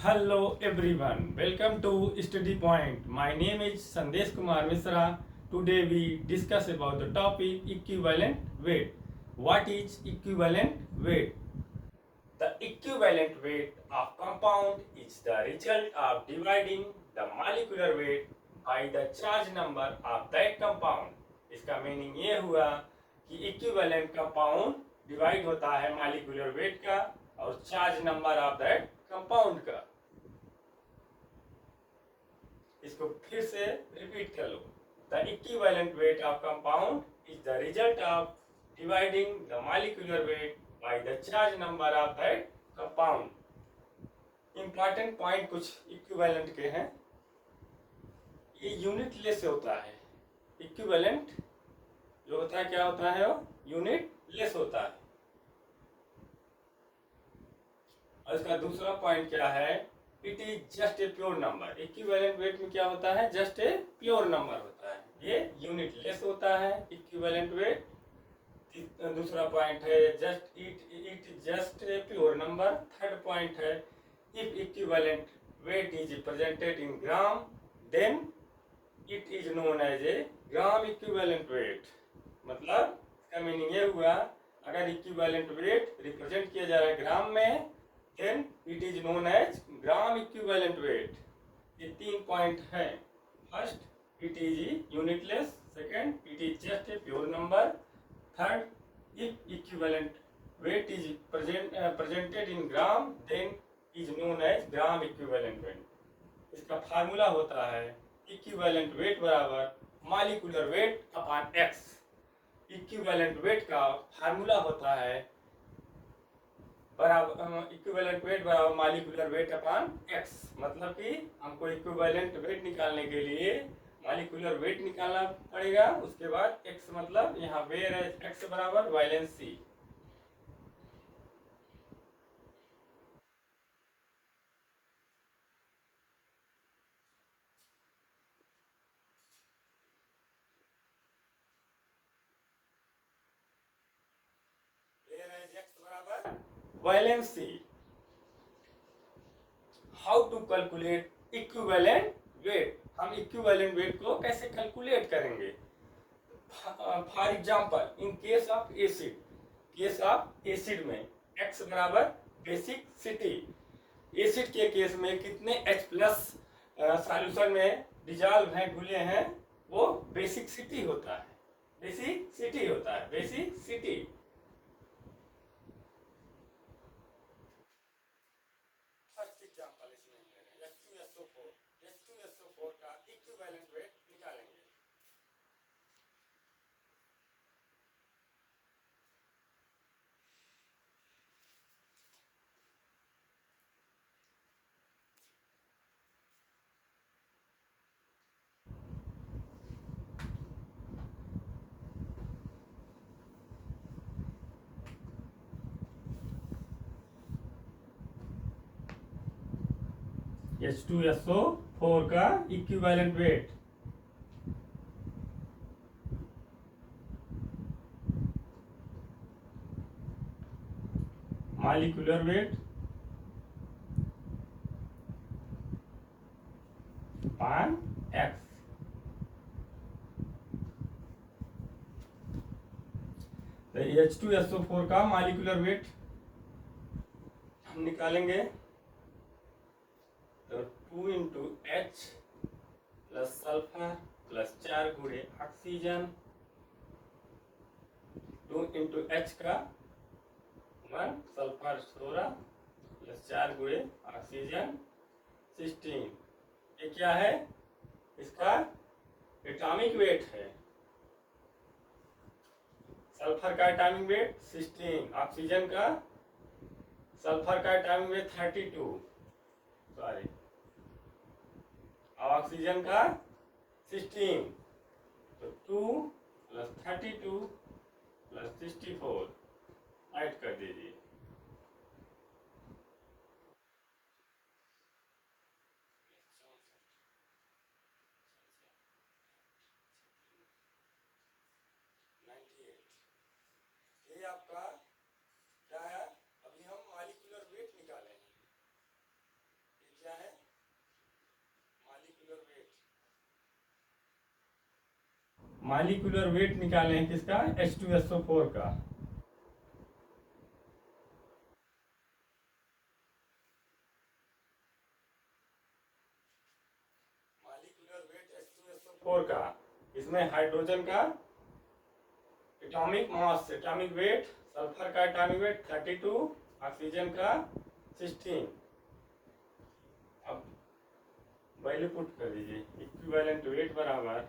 Hello everyone, welcome to Study Point. My name is Sandesh Kumar Misra. Today we discuss about the topic equivalent weight. What is equivalent weight? The equivalent weight of compound is the result of dividing the molecular weight by the charge number of that compound. इसका meaning ये हुआ कि equivalent compound divide होता है molecular weight का और charge number of that compound का। इसको फिर से रिपीट कर लो। The equivalent weight of compound is the result of dividing the molecular weight by the charge number of that compound. Important point कुछ इक्विवेलेंट के हैं। ये यूनिट लेस होता है। इक्विवेलेंट जो होता है क्या होता है, वो यूनिट लेस होता है। और इसका दूसरा पॉइंट क्या है, it is just a pure number. Equivalent weight में क्या होता है, जस्ट ए प्योर नंबर होता है, ये यूनिट लेस होता है इक्विवेलेंट वेट। दूसरा पॉइंट है just it just a pure number. Third point है if equivalent weight is presented in gram then it is known as a gram equivalent weight. मतलब इसका मीनिंग ये हुआ, अगर इक्विवेलेंट वेट रिप्रेजेंट किया जा रहा है ग्राम में, then it is known as gram equivalent weight। ये तीन पॉइंट है। First, it is unitless। Second, it is just a pure number। Third, if equivalent weight is presented in gram then is known as gram equivalent weight। इसका formula होता है equivalent wait बराबर molecular weight upon x. Equivalent weight का formula होता है बराबर equivalent weight बराबर molecular weight upon x. मतलब कि हमको इक्विवेलेंट वेट निकालने के लिए मॉलिक्यूलर वेट निकालना पड़ेगा, उसके बाद एक्स मतलब यहाँ वेयर है एक्स बराबर valency. Valency. How to calculate equivalent weight. हम इक्विवेलेंट वेट को कैसे कैलकुलेट करेंगे। For example in case of acid में x बराबर बेसिसिटी। एसिड के केस में कितने H प्लस सॉल्यूशन में डिजॉल्व हैं, घुले हैं, वो बेसिसिटी होता है। बेसिसिटी। फर्स्ट एग्जांपल इसमें ले रहे हैं H2SO4 का इक्विवेलेंट वेट निकालेंगे। H2SO4 का इक्विवेलेंट वेट मॉलिक्यूलर वेट पान एक्स। तो H2SO4 का मॉलिक्यूलर वेट हम निकालेंगे, तो 2 into H plus sulphur plus 4 गुणे ऑक्सीजन, 2 इंटू एच का 1 सल्फर 16 प्लस 4 गुणे ऑक्सीजन 16। ये क्या है, इसका एटॉमिक वेट है। सल्फर का एटॉमिक वेट 16, ऑक्सीजन का सल्फर का एटॉमिक वेट 32 सॉरी और ऑक्सीजन का 16। तो 2 प्लस 32 प्लस 64 ऐड कर दीजिए। ये आपका क्या है, अभी हम मॉलिक्यूलर वेट निकालेंगे। मालिकुलर वेट निकालें किसका, H2SO4 का। मालिकुलर वेट H2SO4 का, इसमें हाइड्रोजन का atomic mass, atomic weight, sulphur का एटॉमिक वेट 32, ऑक्सीजन का 16। अब वैल्यू पुट कर दीजिए, इक्विवेलेंट वेट बराबर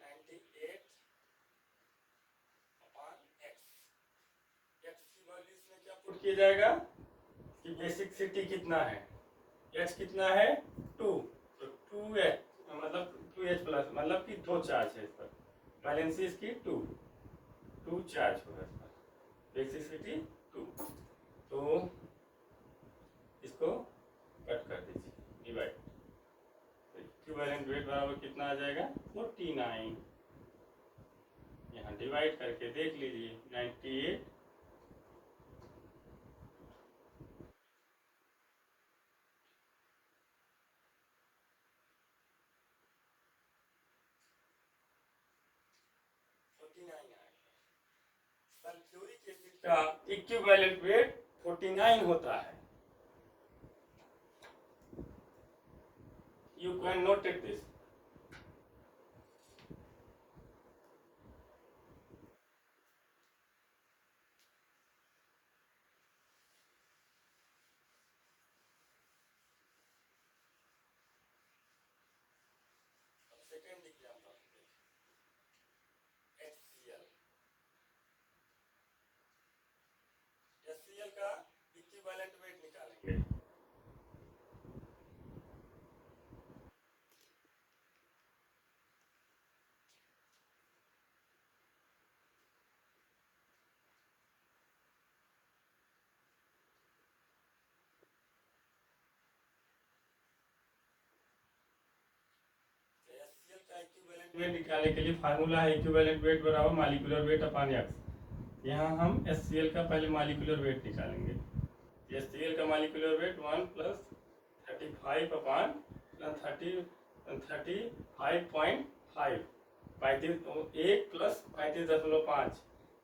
98 अपॉन एक्स। एक्स की वैल्यू इसमें क्या पुट किया जाएगा कि बेसिक सिटी कितना है, एच कितना है 2, तो 2H मतलब 2H प्लस, मतलब कि 2 चार्ज है इस पर, वैलेंसी इसकी 2 चार्ज होगा इस पर, बेसिसिटी 2। तो इसको कट कर दीजिए, डिवाइड, तो इक्विवेलेंट वेट बराबर कितना आ जाएगा 49। यहाँ डिवाइड करके देख लीजिए 98 सल्फ्यूरिक एसिड का इक्विवेलेंट वेट 49 होता है। You can note it this. Second example, HCl। HCl का इक्विवेलेंट वेट निकालेंगे। HCl का इक्विवेलेंट वेट निकालने के लिए फार्मूला है इक्विवेलेंट वेट बराबर मालिकुलर वेट अपॉन एक्स। यहाँ हम HCl का पहले मालिकुलर वेट निकालेंगे। HCl का molecular weight 1 plus 35 upon 35.5, 1 plus 35.5,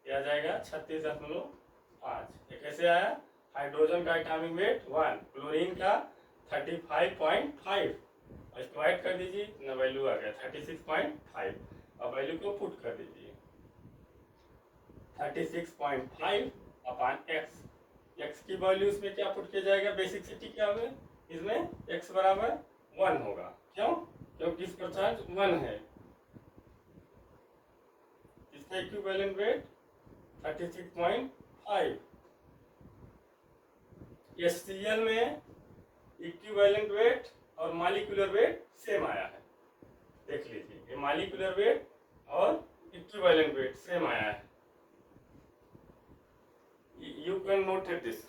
यह आ जाएगा 36.5। ये कैसे आया, हाइड्रोजन का एटॉमिक वेट 1, क्लोरीन का 35.5, स्क्वायर कर दीजिए ना, वैल्यू आ गया 36.5। अब वैल्यू को पुट कर दीजिए 36.5 अपॉन एक्स। एक्स की वैल्यू इसमें क्या पुट किया जाएगा, बेसिक सिटी क्या होगा, इसमें एक्स बराबर 1 होगा। क्यों, क्योंकि इसका चार्ज 1 है। इसका इक्विवेलेंट वेट 36.5। HCl में इक्विवेलेंट वेट और मालिकुलर वेट सेम आया है, देख लीजिए, ये मालिकुलर वेट और इक्विवेलेंट वेट सेम आया है। You can note this.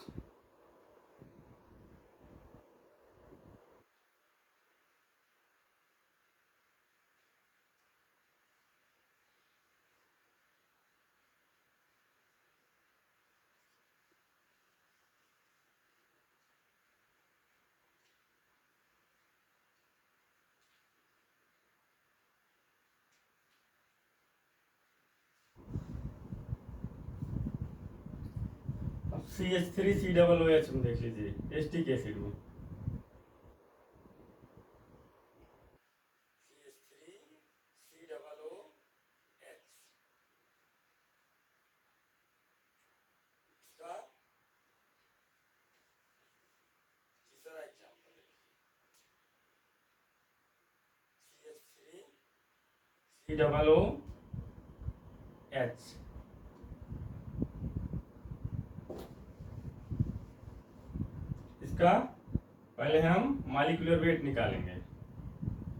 CH3COOH में देख लीजिए, एस्टिक एसिड में CH3COOH, इसका तीसरा एग्जाम्पल है CH3COOH। इसका पहले हम मालिकुलर वेट निकालेंगे।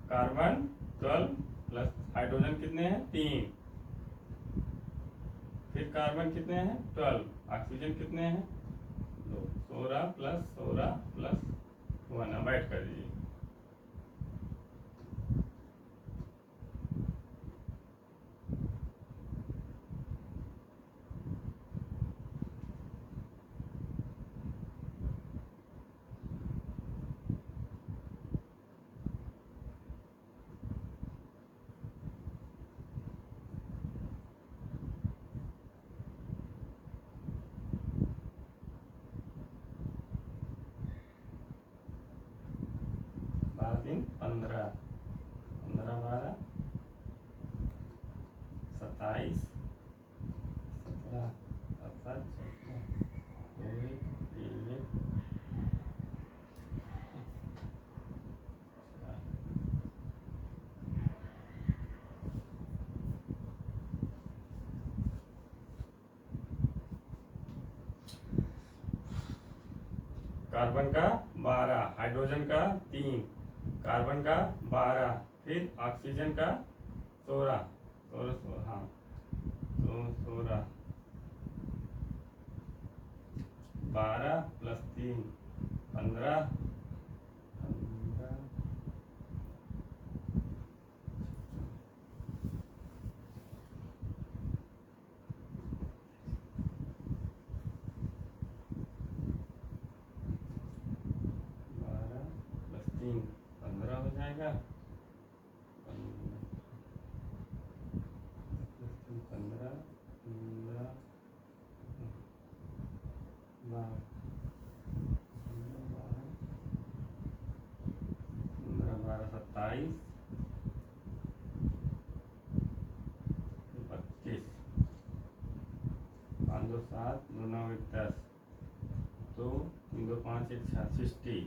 कार्बन 12 प्लस हाइड्रोजन कितने हैं 3, फिर कार्बन कितने हैं 12, ऑक्सीजन कितने हैं 2, 16 प्लस 16 प्लस 1, ऐड कर दीजिए। 27 17 कार्बन का 12, हाइड्रोजन का 3, कार्बन का 12, फिर ऑक्सीजन का 16, 16 हाँ तो 16, 12 प्लस 3 15, 15 हो जाएगा। 15 12 27 25 5 2 7 2 9 1 10 2 3 2 5 1 6 60।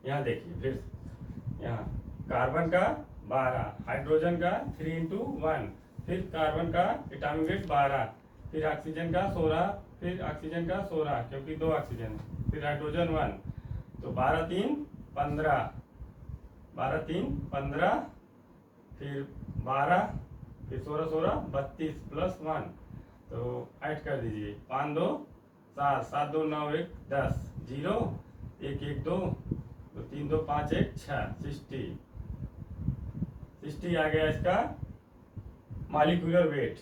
यहाँ देखिए फिर यहाँ कार्बन का 12, हाइड्रोजन का 3 इंटू 1, फिर कार्बन का एटॉमिक वेट 12, फिर ऑक्सीजन का 16, फिर ऑक्सीजन का 16 क्योंकि 2 ऑक्सीजन, फिर हाइड्रोजन 1, तो 12 3 15, 12 3 15, फिर 12, फिर 16 16 32 प्लस 1, तो ऐड कर दीजिए 5 2 7 7 2 9 1 10 0 1 1 2 तो 3 2 5 1 6 60 आ गया इसका मॉलिक्यूलर वेट।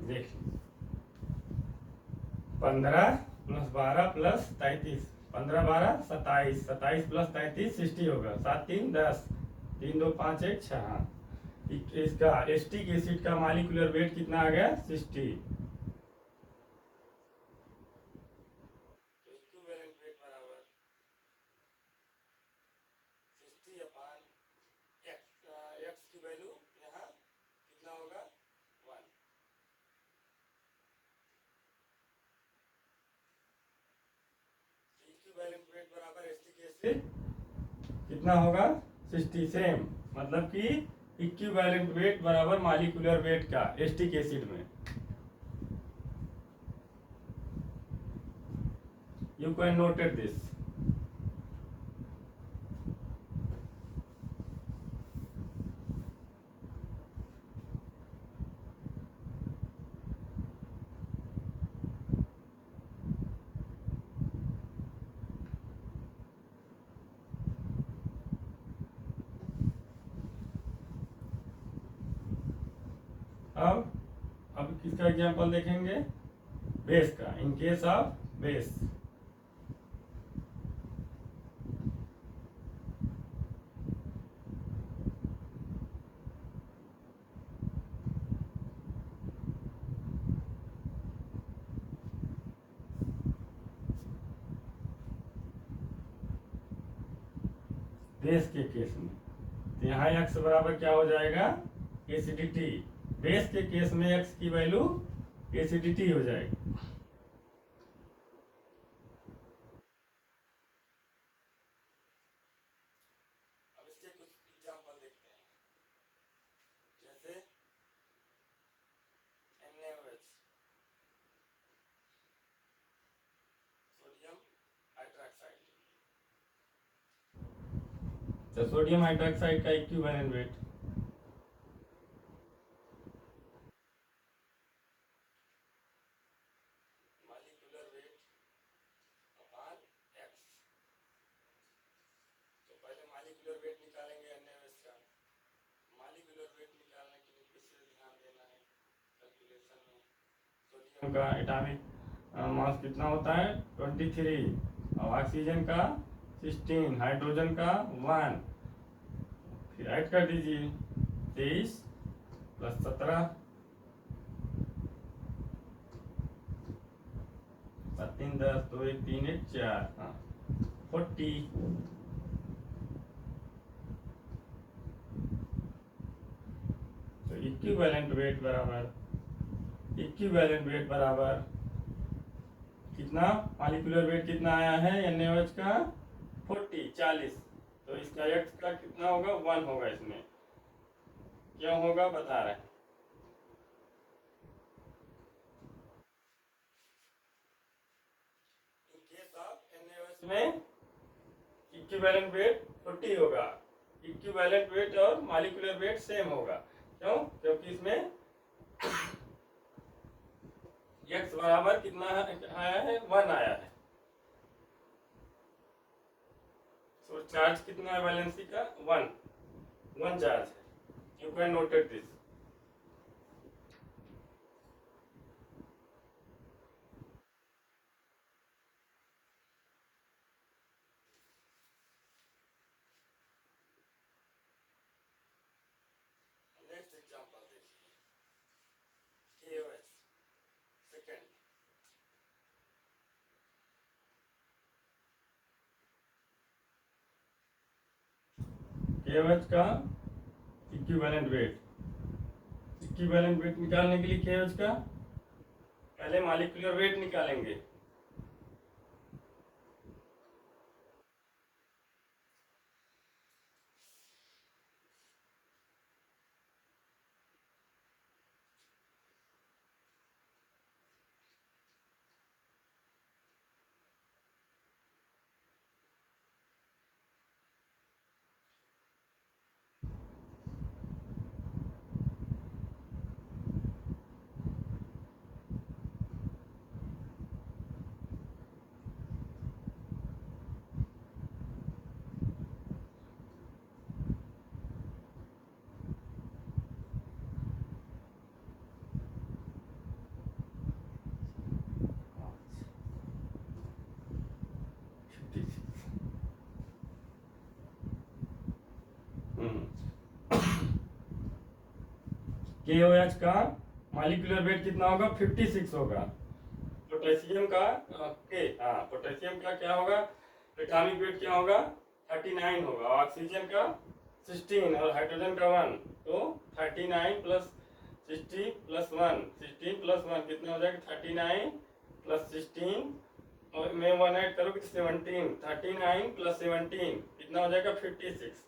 देख 15 प्लस 12 प्लस 33, 15 12 27, 27 प्लस 33 60 होगा, 7 3 10, 3 2 5 1 6। हाँ इसका एस्टिक एसिड का मॉलिक्यूलर वेट कितना आ गया 60। इक्विवेलेंट वेट बराबर 60 अपान एक्स की वैल्यू यहाँ कितना होगा 1। इक्विवेलेंट वेट बराबर एस्टिक एसिड कितना होगा 60 सेम, मतलब कि इक्विवेलेंट वेट बराबर मॉलिक्यूलर वेट का एस्टिक एसिड में। You can noted this. अब किसका एग्जांपल देखेंगे, बेस का। इन केस ऑफ बेस बेस के केस में तो यहाँ x बराबर क्या हो जाएगा एसिडिटी। बेस के केस में x की वैल्यू एसिडिटी हो जाएगी। अब इसके कुछ एग्जांपल देखते हैं, जैसे NaOH तो सोडियम हाइड्रोक्साइड का equivalent weight molecular weight upon x. तो पहले मॉलिक्यूलर वेट निकालेंगे NaOH का। मॉलिक्यूलर वेट निकालने के लिए विशेष ध्यान देना है कैलकुलेशन में। सोडियम का एटॉमिक मास कितना होता है 23, और ऑक्सीजन का 16, हाइड्रोजन का 1। फिर ऐड कर दीजिए 23 प्लस 17, 3 10 2 1 3 1 4, हाँ 40। तो इक्विवेलेंट वेट बराबर कितना, मॉलिक्यूलर वेट कितना आया है NaOH का 40। तो इसका x का कितना होगा 1 होगा। इसमें क्यों होगा बता रहे हैं। इन केस ऑफ NaOH में इक्विवेलेंट वेट 40 होगा। इक्विवेलेंट वेट और मॉलिक्यूलर वेट सेम होगा। क्यों? क्योंकि इसमें x बराबर कितना आया है 1 आया है। तो चार्ज कितना है वैलेंसी का 1 चार्ज है। You can noted this. Next example देखिए KOH सेकंड। KOH का इक्विवेलेंट वेट निकालने के लिए KOH का पहले मॉलिक्यूलर वेट निकालेंगे। KOH का मॉलिक्यूलर वेट कितना होगा 56 होगा। पोटेशियम का पोटेशियम का क्या होगा एटॉमिक वेट क्या होगा 39 होगा। ऑक्सीजन का 16 और हाइड्रोजन का 1। तो 39 प्लस 60 प्लस 1, 16 प्लस 1 कितना हो जाएगा 39 प्लस 16 और में 1 ऐड करोगे 17। 39 प्लस 17 कितना हो जाएगा 56।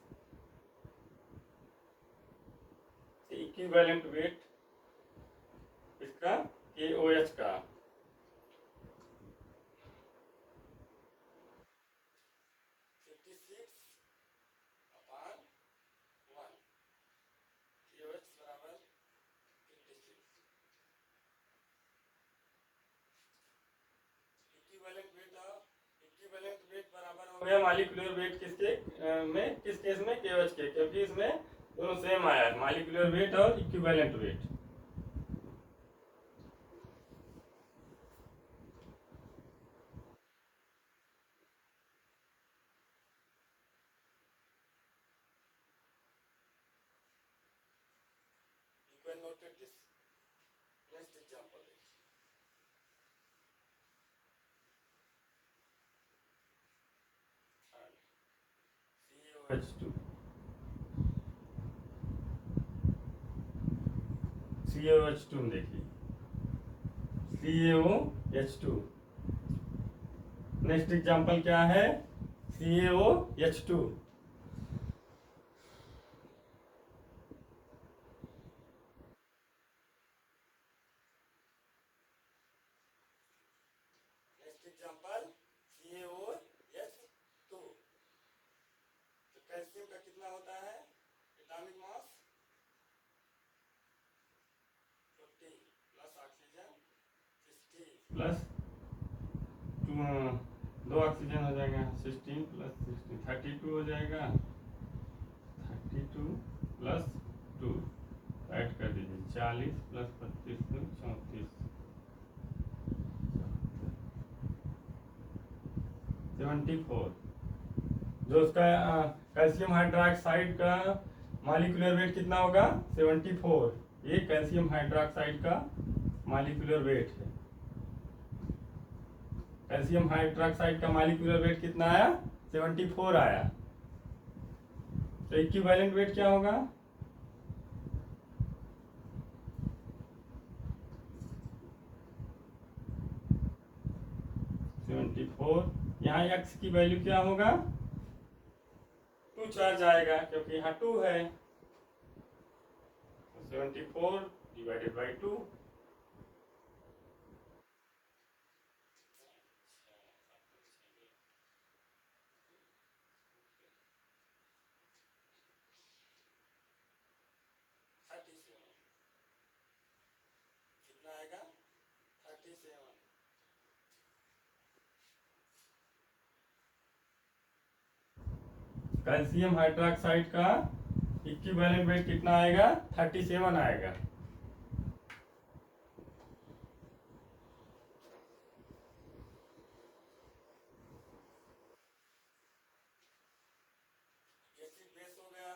इक्विवेलेंट वेट इसका KOH का 56 अपॉन 1। KOH बराबर 56। इक्विवेलेंट वेट बराबर हो गया मॉलिक्यूलर वेट किसके में, किस केस में KOH के, क्योंकि इसमें दोनों सेम आया है मॉलिक्यूलर वेट और equivalent weight. You can note this. Next example is CaOH2 देखिए CaOH2। नेक्स्ट एग्जांपल क्या है CaOH2। Next example CaOH2। तो कैल्शियम का कितना होता है atomic mass 40 plus oxygen 60 plus 2 oxygen हो जाएगा 16 प्लस 16 32 हो जाएगा 32 प्लस 2 ऐड कर दीजिए 40 प्लस 25 34 74 जो उसका कैल्शियम हाइड्रोक्साइड का मॉलिक्यूलर वेट कितना होगा 74 ये कैल्शियम हाइड्रोक्साइड का मॉलिक्यूलर वेट है कैल्शियम हाइड्रोक्साइड का मॉलिक्यूलर वेट कितना आया 74 आया तो इक्विवेलेंट वेट क्या होगा 74 यहाँ x की वैल्यू क्या होगा 2 चार्ज आएगा क्योंकि यहाँ 2 है 74 डिवाइडेड बाई 2 कितना आएगा 37 कैल्शियम हाइड्रोक्साइड का इक्विवेलेंट वेट कितना आएगा 37 आएगा बेस हो गया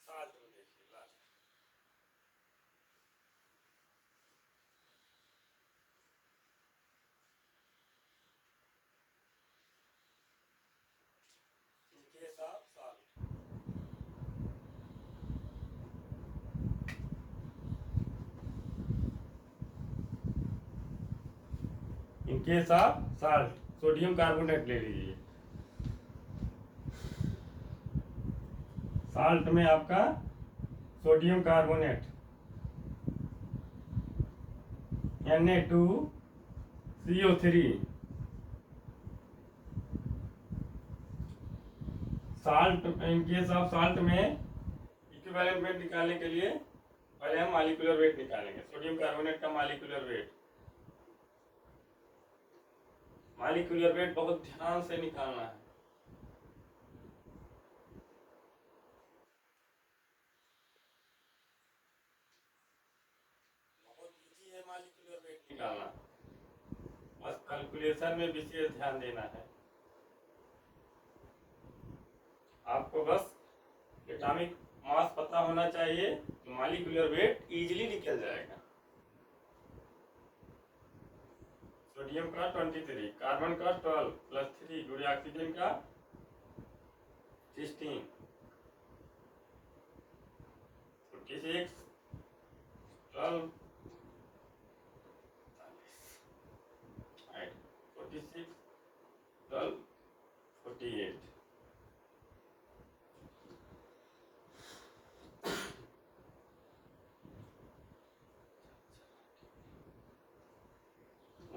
साल्ट में देखिए लास्ट इनके साथ साल्ट इनके साथ साल्ट सोडियम कार्बोनेट ले लीजिए साल्ट में आपका sodium carbonate Na2CO3 salt in case of salt में इक्विवेलेंट वेट निकालने के लिए पहले हम मॉलिक्यूलर वेट निकालेंगे सोडियम कार्बोनेट का मॉलिक्यूलर वेट बहुत ध्यान से निकालना है बहुत इजी है मॉलिक्यूलर वेट निकालना बस कैलकुलेशन में विशेष ध्यान देना है आपको बस एटॉमिक मास पता होना चाहिए तो मॉलिक्यूलर वेट इजीली निकल जाएगा सोडियम का 23 कार्बन का 12 प्लस 3 जुड़े ऑक्सीजन का 16 46 12 46 12 48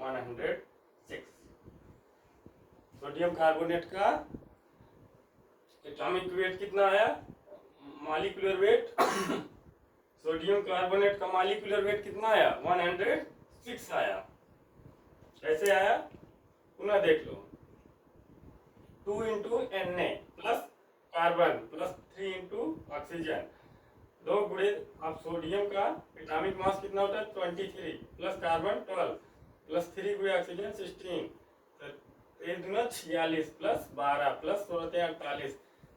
106 सोडियम कार्बोनेट का एटॉमिक वेट कितना आया मॉलिक्यूलर वेट सोडियम कार्बोनेट का मॉलिक्यूलर वेट कितना आया 106 आया कैसे आया पुनः देख लो 2 into Na plus carbon plus 3 into oxygen 2 गुणे अब सोडियम का एटॉमिक मास कितना होता है 23 प्लस कार्बन 12 प्लस 3 गुणे ऑक्सीजन 16 तो 1 दूना 46 प्लस 12 प्लस 16 48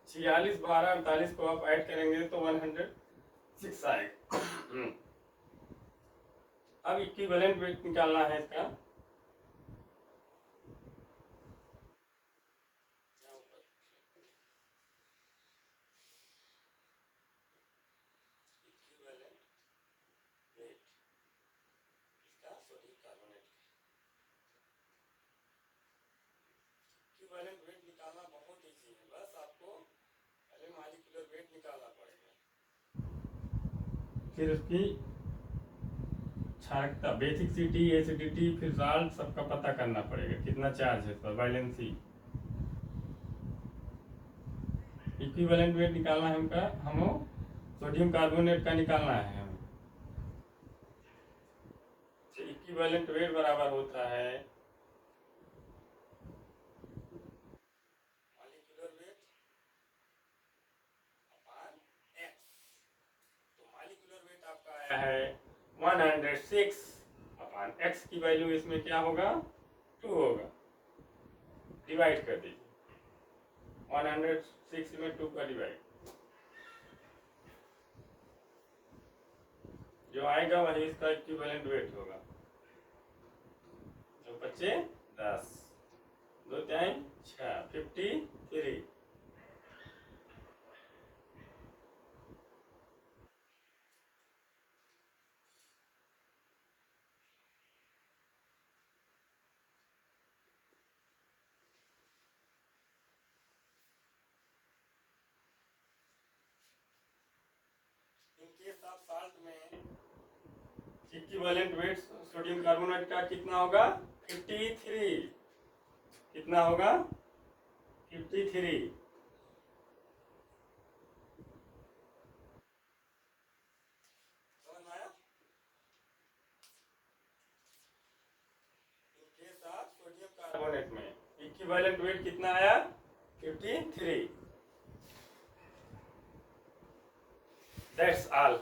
46 12 48 को आप ऐड करेंगे तो 106 आएगा अब इक्विवेलेंट वेट निकालना है इसका इक्विवेलेंट वेट निकालना बहुत इजी है बस आपको पहले मॉलिक्यूलर वेट निकालना पड़ेगा फिर उसकी क्षारकता बेसिसिटी एसिडिटी फिर साल्ट सबका पता करना पड़ेगा कितना चार्ज है इस पर वैलेंसी इक्विवेलेंट वेट निकालना है हमका, हमें सोडियम कार्बोनेट का निकालना है हमें। इक्विवेलेंट वेट बराबर होता है मॉलिक्यूलर वेट अपॉन एक्स। तो मॉलिक्यूलर वेट आपका आया है 106 अपॉन एक्स की वैल्यू इसमें क्या होगा 2 होगा, डिवाइड कर दीजिए 106 में 2 का डिवाइड, जो आएगा वही इसका इक्विवेलेंट वेट होगा। जो बच्चे 10 2 टाइम 6 53। इनके साथ साल्ट में इक्विवेलेंट वेट सोडियम कार्बोनेट का कितना होगा 53। कितना होगा 53। इनके साथ सोडियम कार्बोनेट में इक्विवेलेंट वेट कितना आया 53। That's all.